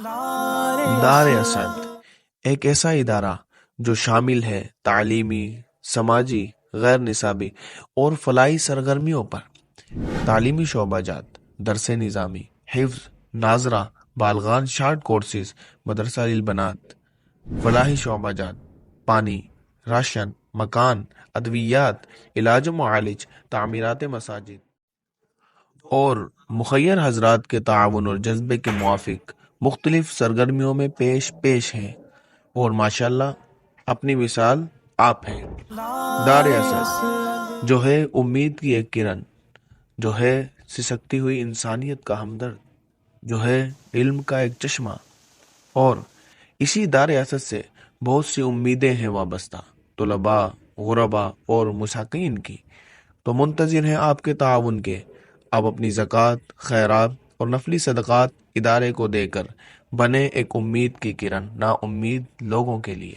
دار اسد ایک ایسا ادارہ جو شامل ہے تعلیمی، سماجی، غیر نصابی اور فلاحی سرگرمیوں پر۔ تعلیمی شعبہ جات: درس نظامی، حفظ، ناظرہ، بالغان شارٹ کورسز، مدرسہ للبنات۔ فلاحی شعبہ جات: پانی، راشن، مکان، ادویات، علاج و معالج، تعمیرات مساجد اور مخیر حضرات کے تعاون اور جذبے کے موافق مختلف سرگرمیوں میں پیش ہیں، اور ماشاءاللہ اپنی مثال آپ ہیں۔ دار اسد جو ہے امید کی ایک کرن، جو ہے سسکتی ہوئی انسانیت کا ہمدرد، جو ہے علم کا ایک چشمہ، اور اسی دار اسد سے بہت سی امیدیں ہیں وابستہ، طلباء، غرباء اور مساکین کی۔ تو منتظر ہیں آپ کے تعاون کے۔ آپ اپنی زکوٰۃ، خیرات اور نفلی صدقات ادارے کو دے کر بنے ایک امید کی کرن، نا امید لوگوں کے لیے۔